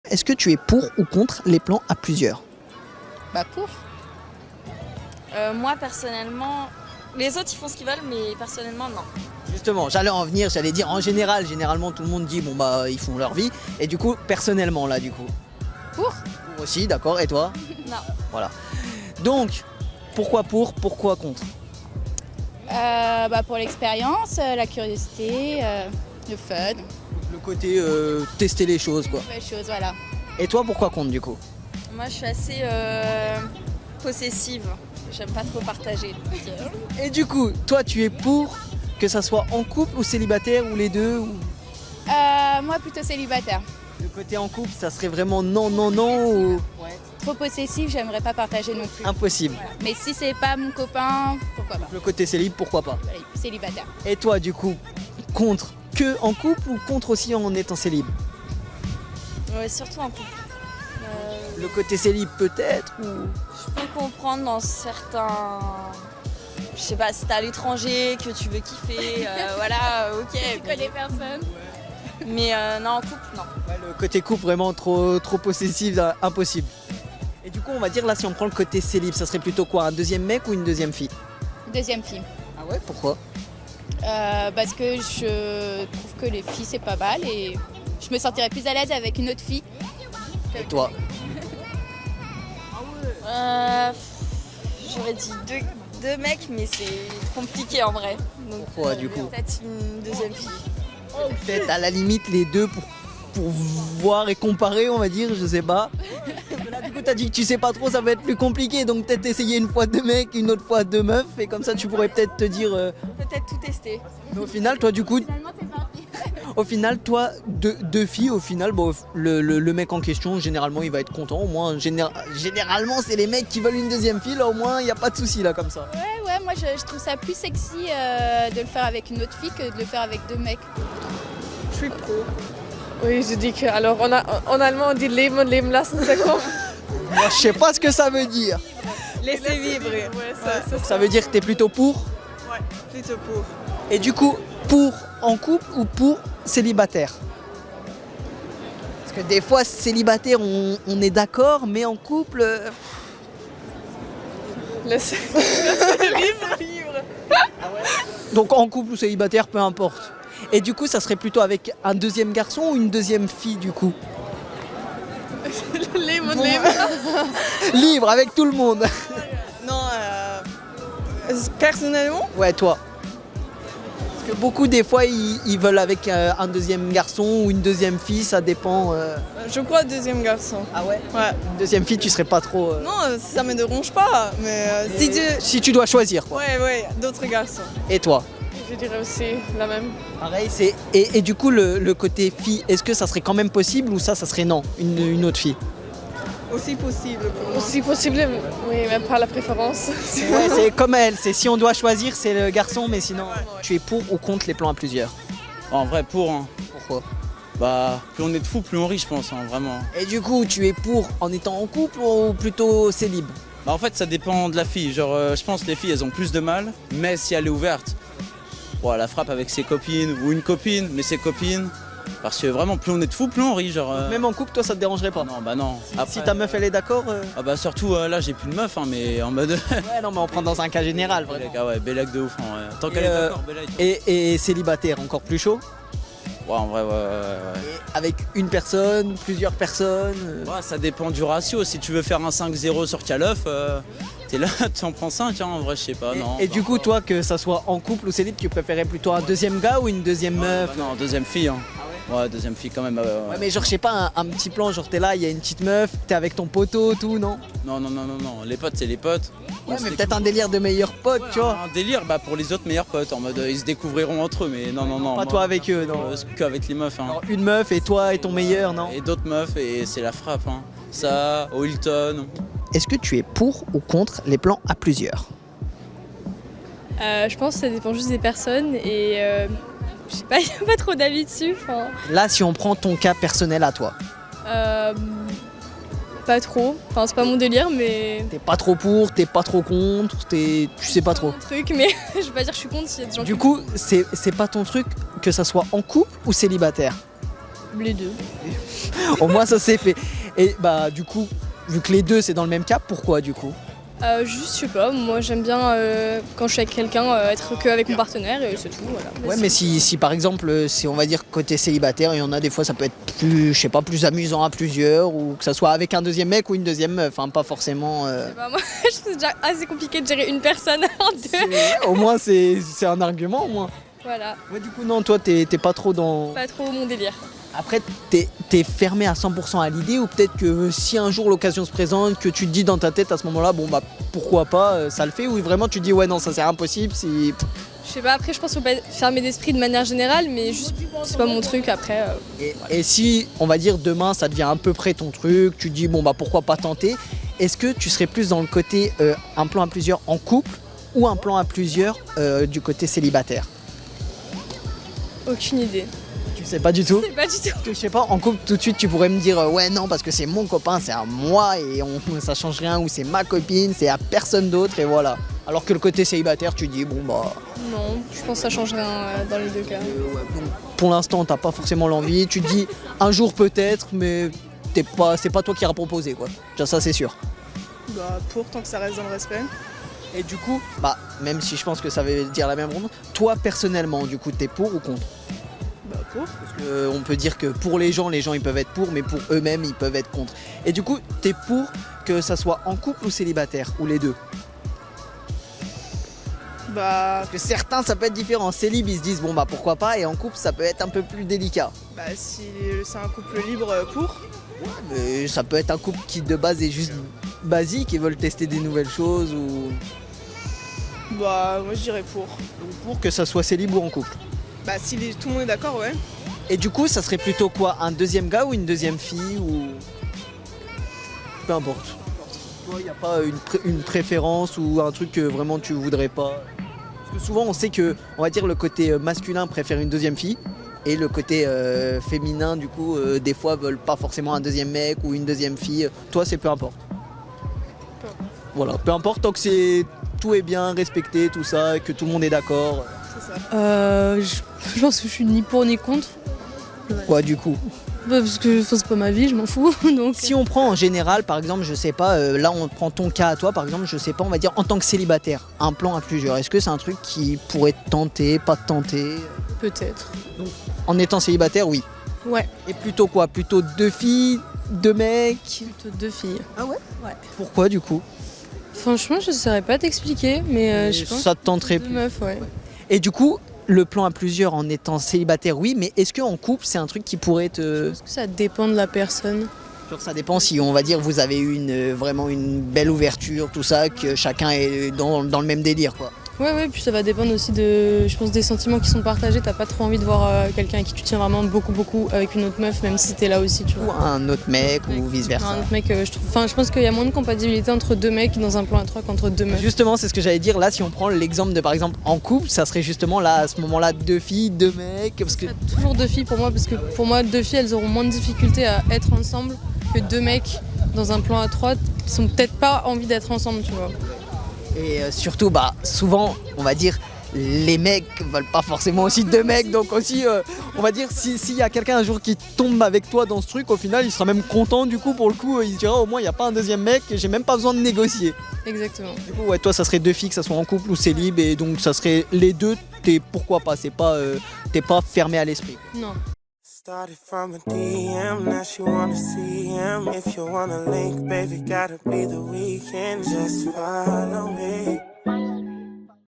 Est-ce que tu es pour ou contre les plans à plusieurs? Bah pour. Moi personnellement, les autres ils font ce qu'ils veulent, mais personnellement non. Justement, j'allais en venir, j'allais dire en général, généralement tout le monde dit bon bah ils font leur vie. Et du coup, personnellement là du coup. Pour. Pour aussi, d'accord, et toi? Non. Voilà. Donc, pourquoi pour, pourquoi contre? Bah pour l'expérience, la curiosité, le fun, Le côté tester les choses quoi. nouvelles choses, voilà. Et toi pourquoi contre du coup? Moi je suis assez possessive. J'aime pas trop partager. Et du coup, toi tu es pour que ça soit en couple ou célibataire ou les deux ou... Moi plutôt célibataire. Le côté en couple, ça serait vraiment non, non, non ou... Trop possessif, j'aimerais pas partager non plus. Impossible. Voilà. Mais si c'est pas mon copain, pourquoi pas. Le côté célib, pourquoi pas? Voilà, célibataire. Et toi du coup, contre que en couple ou contre aussi en étant célib? Ouais, surtout en couple. Le côté célib peut-être ou... Je peux comprendre dans certains. Je sais pas, si t'es à l'étranger, que tu veux kiffer, voilà, ok. Tu connais personne. Mais non, en couple, non. Ouais, le côté couple vraiment trop possessif, impossible. Et du coup, on va dire là, si on prend le côté célib, ça serait plutôt quoi? Un deuxième mec ou une deuxième fille? Deuxième fille. Ah ouais, pourquoi? Parce que je trouve que les filles c'est pas mal et je me sentirais plus à l'aise avec une autre fille. Et toi? J'aurais dit deux mecs, mais c'est compliqué en vrai. Donc, Pourquoi, du coup? peut-être une deuxième fille. Peut-être à la limite les deux pour voir et comparer, on va dire, je sais pas. Là, du coup, t'as dit que tu sais pas trop, ça va être plus compliqué, donc peut-être essayer une fois deux mecs, une autre fois deux meufs, et comme ça tu pourrais peut-être te dire. Peut-être tout tester. Mais au final, toi, du coup, Finalement c'est parti. au final, toi, deux filles, au final, bon, le mec en question, généralement, il va être content. Au moins, généralement, c'est les mecs qui veulent une deuxième fille, là, au moins, il n'y a pas de souci, là, comme ça. Ouais, moi je trouve ça plus sexy de le faire avec une autre fille que de le faire avec deux mecs. Je suis pro. Oui, je dis que. Alors, en allemand, on dit Leben und Leben lassen, c'est quoi? Moi, je sais pas ce que ça veut dire. Laisser vivre. Ouais, Ça veut dire que t'es plutôt pour. Ouais, plutôt pour. Et du coup, pour en couple ou pour célibataire? Parce que des fois, célibataire, on est d'accord, mais en couple. Laisser vivre. Donc en couple ou célibataire, peu importe. Et du coup, ça serait plutôt avec un deuxième garçon ou une deuxième fille, du coup? Leben und Bon. Leben. Libre, avec tout le monde. Non, personnellement, Ouais, toi. Parce que beaucoup, des fois, ils veulent avec un deuxième garçon ou une deuxième fille, ça dépend. je crois deuxième garçon. Ah ouais? Ouais. Une deuxième fille, tu serais pas trop. Non, ça me dérange pas, mais si tu. Si tu dois choisir, quoi. Ouais, d'autres garçons. Et toi? Je dirais aussi la même. Pareil, c'est. Et du coup, le côté fille, est-ce que ça serait quand même possible ou ça serait non, une autre fille? Aussi possible pour moi. Aussi possible, oui, même pas la préférence. Ouais, c'est comme elle, c'est si on doit choisir, c'est le garçon, mais sinon, tu es pour ou contre les plans à plusieurs? En vrai, pour. Hein. Pourquoi? Bah, plus on est de fous, plus on rit, je pense, hein, vraiment. Et du coup, tu es pour en étant en couple ou plutôt célib? Bah, en fait, ça dépend de la fille. Genre, je pense que les filles, elles ont plus de mal, mais si elle est ouverte, bon, elle la frappe avec ses copines ou une copine, mais ses copines. Parce que vraiment, plus on est de fous, plus on rit. Genre, Même en couple, toi, ça te dérangerait pas? Non, bah non. Si ta meuf, elle est d'accord Ah bah surtout, là, j'ai plus de meuf, hein, mais en mode. Ouais, non, mais on prend dans un cas général, vraiment. Bellec, ah ouais, Bellec de ouf. Hein, ouais. Tant qu'elle Et, est d'accord, Bellec. Et célibataire, encore plus chaud? Ouais, en vrai, ouais. Et avec une personne, plusieurs personnes Ouais, ça dépend du ratio. Si tu veux faire un 5-0 sur Call of, t'es là, tu en prends 5, hein, en vrai, je sais pas. Non, Et du coup, toi, que ça soit en couple ou célib, tu préférais plutôt un deuxième gars ou une deuxième meuf? Non, deuxième fille. Hein. Ouais, deuxième fille quand même. Ouais, mais genre, je sais pas, un petit plan, genre t'es là, il y a une petite meuf, t'es avec ton poteau, tout, non? Non. Les potes, c'est les potes. Ouais, On se mais découvre- peut-être un délire de meilleurs potes, tu vois. Un délire bah, pour les autres meilleurs potes. En mode, ils se découvriront entre eux, mais non. Pas moi, toi avec eux, non. Qu'avec les meufs. Hein. Genre, une meuf et toi et ton meilleur, non? Et d'autres meufs, et c'est la frappe. Hein. Ça, au Hilton. Est-ce que tu es pour ou contre les plans à plusieurs? Je pense que ça dépend juste des personnes et je sais pas, il n'y a pas trop d'avis dessus. Là, si on prend ton cas personnel à toi, Pas trop. Enfin, c'est pas mon délire, mais. t'es pas trop pour, t'es pas trop contre, tu sais pas trop. Mon truc, mais je vais pas dire que je suis contre s'il y a des gens Du qui. coup, c'est pas ton truc que ça soit en couple ou célibataire? Les deux. Au moins ça c'est fait. Et bah du coup, vu que les deux c'est dans le même cas, pourquoi du coup? Juste, je sais pas, moi j'aime bien quand je suis avec quelqu'un être qu'avec mon partenaire et c'est tout. Voilà. Ouais, mais si par exemple, si on va dire côté célibataire, il y en a des fois ça peut être plus, je sais pas, plus amusant à plusieurs, ou que ça soit avec un deuxième mec ou une deuxième meuf, enfin pas forcément. Je sais pas, moi je trouve déjà assez compliqué de gérer une personne en deux. Au moins c'est un argument au moins. Voilà, Ouais, du coup non, toi t'es pas trop dans. pas trop mon délire. Après t'es fermé à 100% à l'idée, ou peut-être que si un jour l'occasion se présente, que tu te dis dans ta tête à ce moment-là, bon bah pourquoi pas, ça le fait, ou vraiment tu te dis ouais non ça c'est impossible si. Je sais pas, après je pense qu'il faut pas être fermé d'esprit de manière générale, mais juste c'est pas mon truc après. Et si, on va dire, demain, ça devient à peu près ton truc, tu te dis, bon, bah pourquoi pas tenter, est-ce que tu serais plus dans le côté un plan à plusieurs en couple ou un plan à plusieurs du côté célibataire? Aucune idée. Tu sais pas du tout? Je sais pas du tout. Je sais pas, en couple, tout de suite, tu pourrais me dire, ouais, non, parce que c'est mon copain, c'est à moi et ça change rien, ou c'est ma copine, c'est à personne d'autre, et voilà. Alors que le côté célibataire, tu dis, bon, bah. Non, je pense que ça change rien dans les deux cas. Ouais, donc, pour l'instant, t'as pas forcément l'envie, tu te dis, un jour peut-être, mais c'est pas toi qui iras proposer, quoi. Déjà, ça, c'est sûr. Bah pour, tant que ça reste dans le respect. Et du coup, bah, même si je pense que ça veut dire la même chose, toi personnellement, du coup, t'es pour ou contre? Bah pour. Parce qu'on peut dire que pour les gens ils peuvent être pour, mais pour eux-mêmes, ils peuvent être contre. Et du coup, t'es pour que ça soit en couple ou célibataire, ou les deux? Bah, Parce que certains, ça peut être différent. Célib, ils se disent, bon, bah pourquoi pas, et en couple, ça peut être un peu plus délicat. bah si c'est un couple libre, pour. Mais ça peut être un couple qui, de base, est juste basique et veulent tester des nouvelles choses, ou Bah moi je dirais pour. pour que ça soit célib ou en couple. Bah si tout le monde est d'accord, ouais. Et du coup, ça serait plutôt quoi? Un deuxième gars ou une deuxième fille, ou peu importe. Toi, il n'y a pas une préférence ou un truc que vraiment tu voudrais pas? Parce que souvent, on sait que, on va dire, le côté masculin préfère une deuxième fille, et le côté féminin, du coup, des fois, veulent pas forcément un deuxième mec ou une deuxième fille. Toi, c'est peu importe. Voilà, peu importe, tant que tout est bien respecté, tout ça, et que tout le monde est d'accord. C'est ça. Je pense que je suis ni pour ni contre. Quoi, du coup? Bah, parce que c'est pas ma vie, je m'en fous. Donc... Si on prend en général, par exemple, je sais pas, là on prend ton cas à toi, par exemple, je sais pas, on va dire en tant que célibataire, un plan à plusieurs, est-ce que c'est un truc qui pourrait te tenter, pas te tenter? Peut-être. En étant célibataire, oui. Ouais, Et plutôt quoi? Plutôt deux filles, deux mecs? plutôt deux filles. Ah ouais? Ouais. Pourquoi du coup? Franchement, je saurais pas t'expliquer, mais je pense Ça te tenterait deux plus. meufs, ouais. Et du coup, le plan à plusieurs en étant célibataire, oui, mais est-ce qu'en couple, c'est un truc qui pourrait te... Parce que ça dépend de la personne. Genre, ça dépend si, on va dire, vous avez eu vraiment une belle ouverture, tout ça, que chacun est dans le même délire, quoi. Ouais, puis ça va dépendre aussi je pense, des sentiments qui sont partagés. T'as pas trop envie de voir quelqu'un à qui tu tiens vraiment beaucoup avec une autre meuf, même si t'es là aussi, tu Ou vois. un autre mec, ou vice-versa. Un autre mec, je pense qu'il y a moins de compatibilité entre deux mecs dans un plan à trois qu'entre deux meufs. Justement, c'est ce que j'allais dire. Là, si on prend l'exemple de, par exemple, en couple, ça serait justement là, à ce moment-là, deux filles, deux mecs. Parce que... Toujours deux filles pour moi, parce que pour moi, deux filles, elles auront moins de difficultés à être ensemble que deux mecs dans un plan à trois qui sont peut-être pas envie d'être ensemble, tu vois. Et surtout, bah, souvent, on va dire, les mecs veulent pas forcément aussi deux mecs. Donc aussi, on va dire, s'il y a quelqu'un un jour qui tombe avec toi dans ce truc, au final, il sera même content. Du coup, pour le coup, il se dira, au moins, il n'y a pas un deuxième mec, j'ai même pas besoin de négocier. Exactement. Du coup, ouais, toi, ça serait deux filles, que ça soit en couple ou célib, et donc ça serait les deux, pourquoi pas, t'es pas fermé à l'esprit. Non. Started from a DM, now she wanna see him. If you wanna link, baby, gotta be the weekend. Just follow